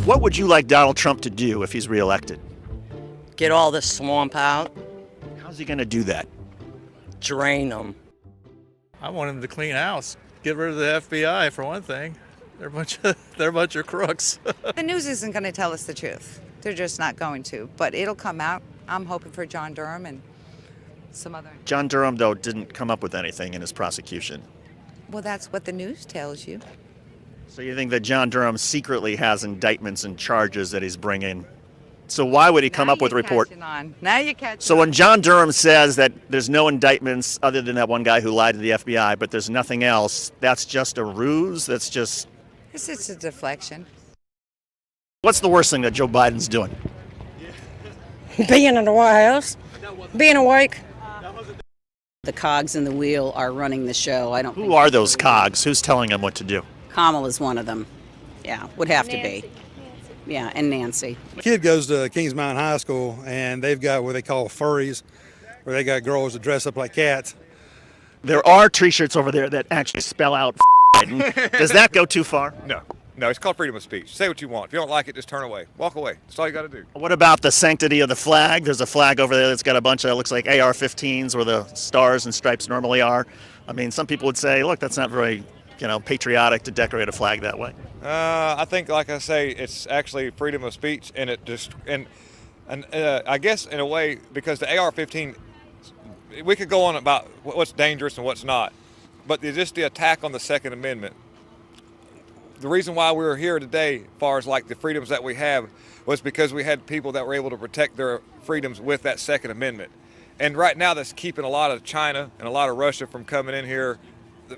What would you like Donald Trump to do if he's reelected? Get all the swamp out, How's he going to do that? drain them. I want him to clean house. Get rid of the FBI for one thing. They're a bunch of crooks. The news isn't going to tell us the truth. They're just not going to. But it'll come out. I'm hoping for John Durham and some other. John Durham, though, didn't come up with anything in his prosecution. Well, that's what the news tells you. So you think that John Durham secretly has indictments and charges that he's bringing? So why would he come up with a report? Now you catch So when John Durham says that there's no indictments other than that one guy who lied to the FBI, but there's nothing else, that's just a ruse? That's just... It's a deflection. What's the worst thing that Joe Biden's doing? Being in the White House, being awake. The cogs in the wheel are running the show. Who are those cogs? Who's telling them what to do? Kamala's one of them. Yeah, would have to be. Yeah, and Nancy. Kid goes to Kings Mountain High School, and they've got what they call furries, where they got girls that dress up like cats. There are T-shirts over there that actually spell out Biden. Does that go too far? No, it's called freedom of speech. Say what you want. If you don't like it, just turn away. Walk away. That's all you got to do. What about the sanctity of the flag? There's a flag over there that's got a bunch of, looks like AR-15s where the stars and stripes normally are. I mean, some people would say, look, that's not very, patriotic to decorate a flag that way. I think, like I say, it's actually freedom of speech, and it just I guess in a way, because the AR-15, we could go on about what's dangerous and what's not, but just the attack on the Second Amendment. The reason why we were here today, as far as like the freedoms that we have, was because we had people that were able to protect their freedoms with that Second Amendment. And right now that's keeping a lot of China and a lot of Russia from coming in here.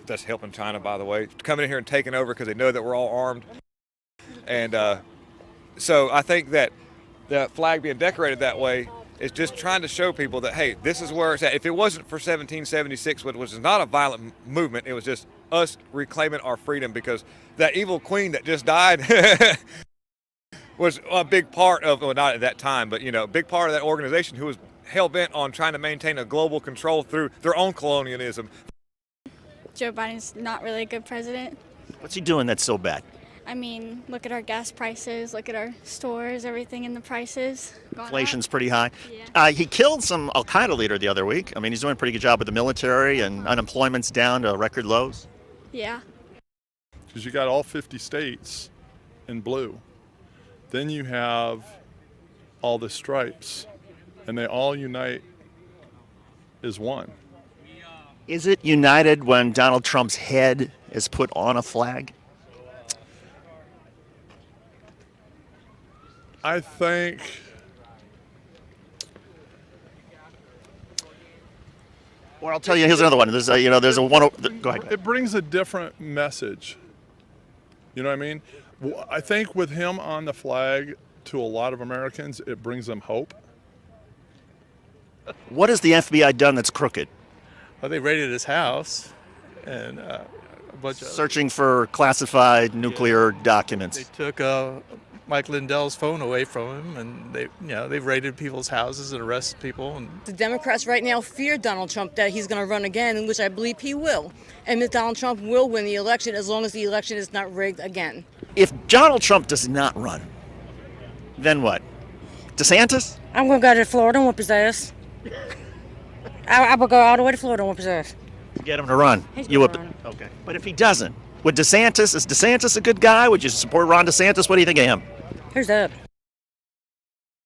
That's helping China, by the way, coming in here and taking over because they know that we're all armed. And so I think that the flag being decorated that way is just trying to show people that, hey, this is where it's at. If it wasn't for 1776, which was not a violent movement, it was just us reclaiming our freedom, because that evil queen that just died was a big part of, well, not at that time, but, a big part of that organization who was hell-bent on trying to maintain a global control through their own colonialism. Joe Biden's not really a good president. What's he doing that's so bad? I mean, look at our gas prices, look at our stores, everything in the prices. Inflation's pretty high. Yeah. He killed some Al-Qaeda leader the other week. I mean, he's doing a pretty good job with the military, and unemployment's down to record lows. Yeah. Because you got all 50 states in blue. Then you have all the stripes, and they all unite as one. Is it united when Donald Trump's head is put on a flag? I think Or I'll tell you, here's another one. There's a one. Go ahead. it brings a different message. You know what I mean? I think with him on the flag, to a lot of Americans, it brings them hope. What has the FBI done that's crooked? Well, they raided his house and a bunch of... Searching for classified nuclear documents. They took Mike Lindell's phone away from him, and they've raided people's houses and arrested people. And The Democrats right now fear Donald Trump, that he's going to run again, which I believe he will. And that Donald Trump will win the election as long as the election is not rigged again. If Donald Trump does not run, then what? DeSantis? I'm going to go to Florida and whoop his ass. I will go all the way to Florida and whoop his ass. Get him to run. He's You gonna would, run. okay. But if he doesn't, is DeSantis a good guy? Would you support Ron DeSantis? What do you think of him? Who's that?